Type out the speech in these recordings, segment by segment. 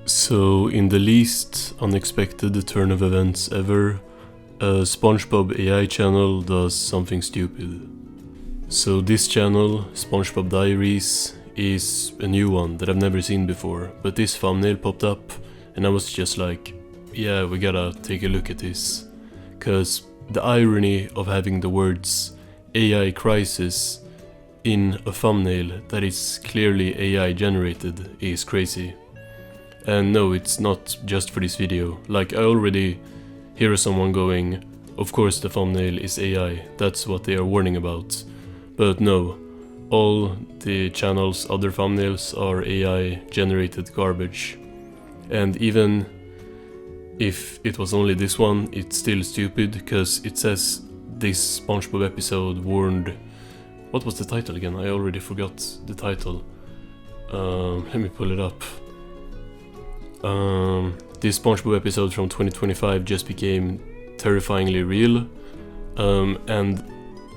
So, in the least unexpected turn of events ever, a Spongebob AI channel does something stupid. So this channel, Spongebob Diaries, is a new one that I've never seen before, but this thumbnail popped up and I was just like, yeah, we gotta take a look at this. Cause the irony of having the words AI crisis in a thumbnail that is clearly AI generated is crazy. And no, it's not just for this video. Like, I already hear someone going, of course the thumbnail is AI, that's what they are warning about. But no, all the channel's other thumbnails are AI generated garbage. And even if it was only this one, it's still stupid, because it says this Spongebob episode warned... What was the title again? I already forgot the title. Let me pull it up. This SpongeBob episode from 2025 just became terrifyingly real, and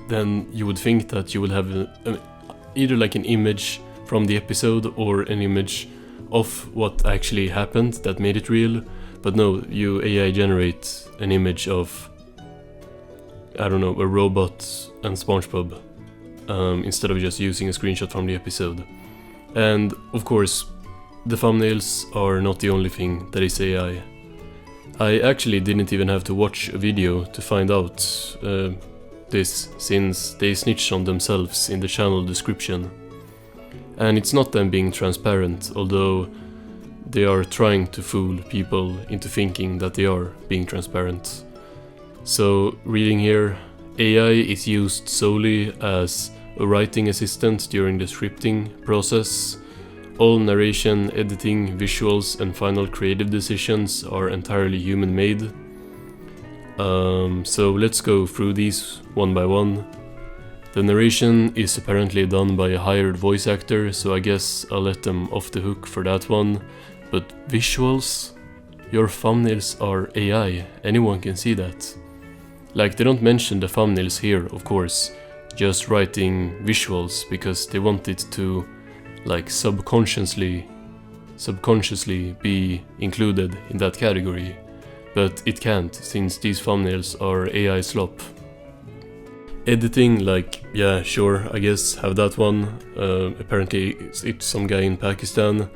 then you would think that you would have either like an image from the episode or an image of what actually happened that made it real, but no, you AI generate an image of, I don't know, a robot and SpongeBob, instead of just using a screenshot from the episode. And of course, the thumbnails are not the only thing that is AI. I actually didn't even have to watch a video to find out this, since they snitched on themselves in the channel description. And it's not them being transparent, although they are trying to fool people into thinking that they are being transparent. So, reading here, AI is used solely as a writing assistant during the scripting process. All narration, editing, visuals and final creative decisions are entirely human-made. So let's go through these one by one. The narration is apparently done by a hired voice actor, so I guess I'll let them off the hook for that one. But visuals? Your thumbnails are AI, anyone can see that. Like, they don't mention the thumbnails here, of course, just writing visuals because they want it to like subconsciously be included in that category, but it can't, since these thumbnails are AI slop. Editing, like, yeah, sure, I guess, have that one. Apparently it's some guy in Pakistan.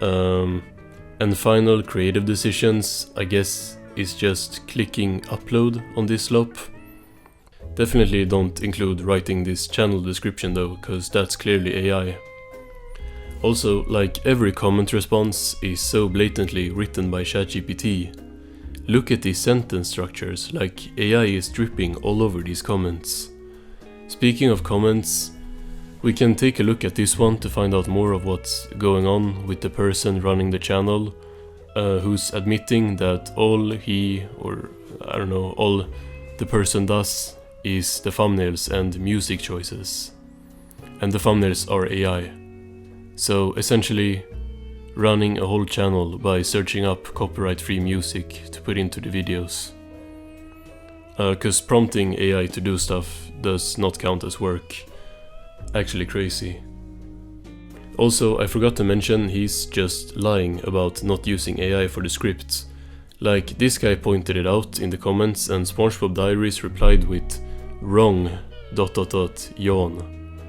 And final creative decisions, I guess, is just clicking upload on this slop. Definitely don't include writing this channel description though, cause that's clearly AI. Also, like, every comment response is so blatantly written by ChatGPT. Look at these sentence structures, like AI is dripping all over these comments. Speaking of comments, we can take a look at this one to find out more of what's going on with the person running the channel, who's admitting that all he, or I don't know, all the person does is the thumbnails and music choices. And the thumbnails are AI. So essentially, running a whole channel by searching up copyright-free music to put into the videos. Cause prompting AI to do stuff does not count as work. Actually crazy. Also, I forgot to mention, he's just lying about not using AI for the script. Like, this guy pointed it out in the comments and Spongebob Diaries replied with wrong ... yawn.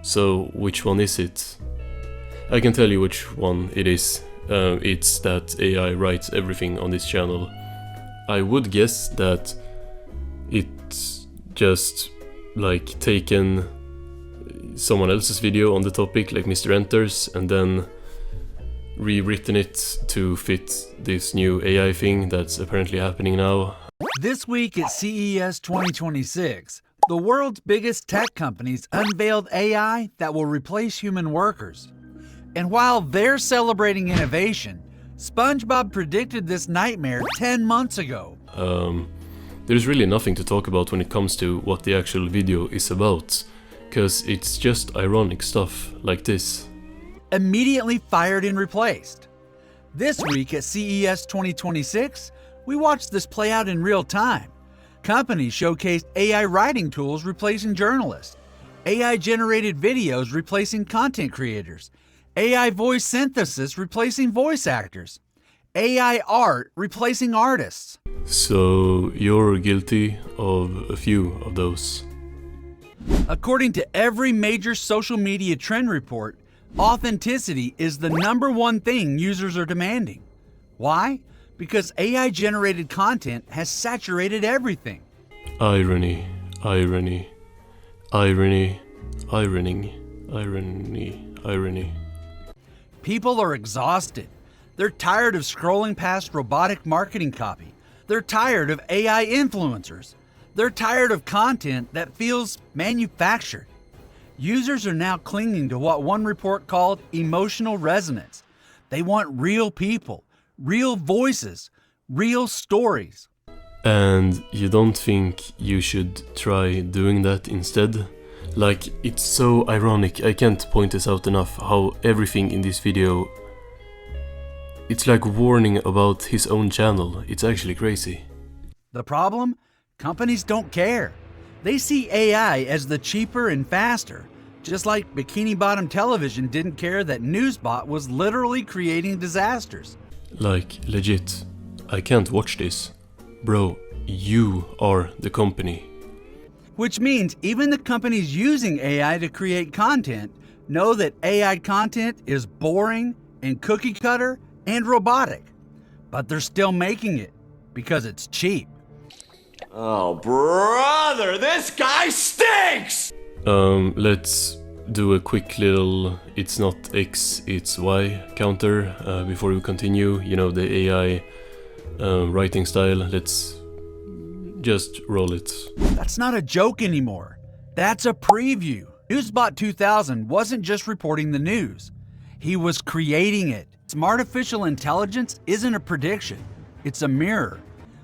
So which one is it? I can tell you which one it is. It's that AI writes everything on this channel. I would guess that it's just like taken someone else's video on the topic, like Mr. Enters, and then rewritten it to fit this new AI thing that's apparently happening now. This week at CES 2026, the world's biggest tech companies unveiled AI that will replace human workers. And while they're celebrating innovation, SpongeBob predicted this nightmare 10 months ago. There's really nothing to talk about when it comes to what the actual video is about, cause it's just ironic stuff like this. Immediately fired and replaced. This week at CES 2026, we watched this play out in real time. Companies showcased AI writing tools replacing journalists, AI-generated videos replacing content creators, AI voice synthesis replacing voice actors, AI art replacing artists. So you're guilty of a few of those. According to every major social media trend report, authenticity is the #1 thing users are demanding. Why? Because AI-generated content has saturated everything. Irony, irony, irony, ironing, irony, irony. People are exhausted. They're tired of scrolling past robotic marketing copy. They're tired of AI influencers. They're tired of content that feels manufactured. Users are now clinging to what one report called emotional resonance. They want real people, real voices, real stories. And you don't think you should try doing that instead? Like, it's so ironic, I can't point this out enough, how everything in this video, it's like warning about his own channel. It's actually crazy. The problem? Companies don't care. They see AI as the cheaper and faster, just like Bikini Bottom Television didn't care that Newsbot was literally creating disasters. Like, legit, I can't watch this. Bro, you are the company. Which means even the companies using AI to create content know that AI content is boring and cookie cutter and robotic. But they're still making it because it's cheap. Oh, brother, this guy stinks! Let's do a quick little it's not X, it's Y counter before we continue. You know, the AI writing style. Let's just roll it. That's not a joke anymore. That's a preview. Newsbot 2000 wasn't just reporting the news. He was creating it. Artificial intelligence isn't a prediction. It's a mirror.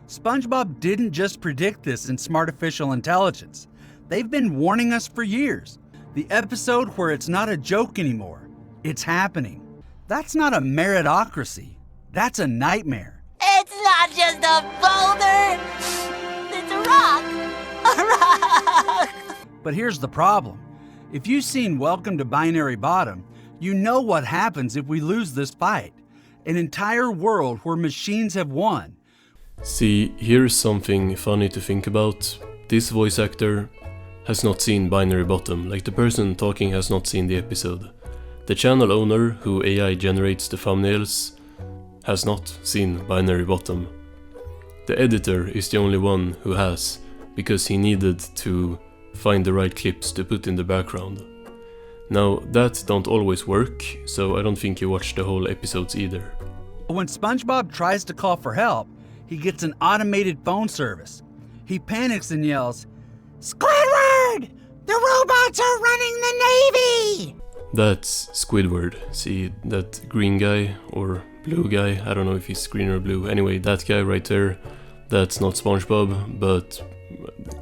Spongebob didn't just predict this in Smartificial Intelligence. They've been warning us for years. The episode where it's not a joke anymore. It's happening. That's not a meritocracy. That's a nightmare. It's not just a boulder. It's a rock. A rock. But here's the problem. If you've seen Welcome to Binary Bottom, you know what happens if we lose this fight. An entire world where machines have won. See, here's something funny to think about. This voice actor has not seen Binary Bottom, like the person talking has not seen the episode. The channel owner, who AI generates the thumbnails, has not seen Binary Bottom. The editor is the only one who has, because he needed to find the right clips to put in the background. Now, that don't always work, so I don't think you watched the whole episodes either. When Spongebob tries to call for help, he gets an automated phone service. He panics and yells, "Squidward! The robots are running the Navy!" That's Squidward. See, that green guy, or blue guy, I don't know if he's green or blue. Anyway, that guy right there, that's not SpongeBob, but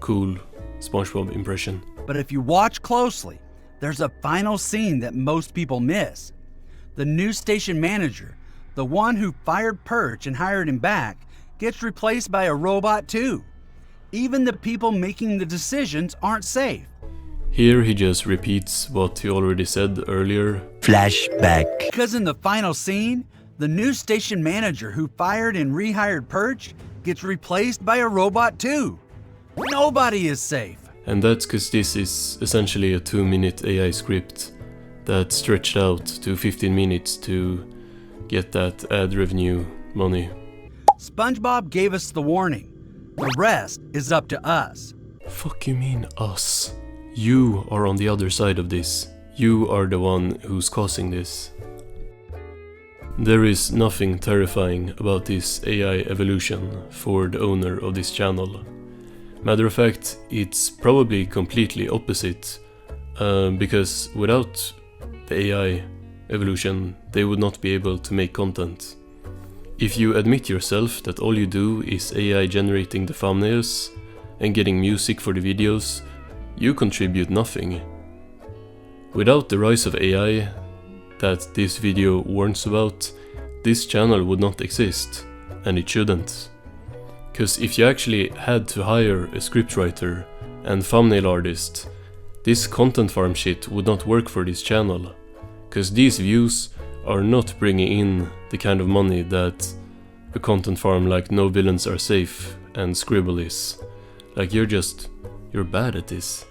cool SpongeBob impression. But if you watch closely, there's a final scene that most people miss. The news station manager, the one who fired Perch and hired him back, gets replaced by a robot too. Even the people making the decisions aren't safe. Here he just repeats what he already said earlier. Flashback. Because in the final scene, the news station manager who fired and rehired Perch gets replaced by a robot too. Nobody is safe. And that's because this is essentially a 2-minute AI script that stretched out to 15 minutes to get that ad revenue money. SpongeBob gave us the warning. The rest is up to us. Fuck you mean us? You are on the other side of this. You are the one who's causing this. There is nothing terrifying about this AI evolution for the owner of this channel. Matter of fact, it's probably completely opposite, because without the AI evolution, they would not be able to make content. If you admit yourself that all you do is AI generating the thumbnails and getting music for the videos, you contribute nothing. Without the rise of AI that this video warns about, this channel would not exist, and it shouldn't. Cause if you actually had to hire a scriptwriter and thumbnail artist, this content farm shit would not work for this channel. Cause these views are not bringing in the kind of money that a content farm like No Villains Are Safe and Scribble is. Like, you're bad at this.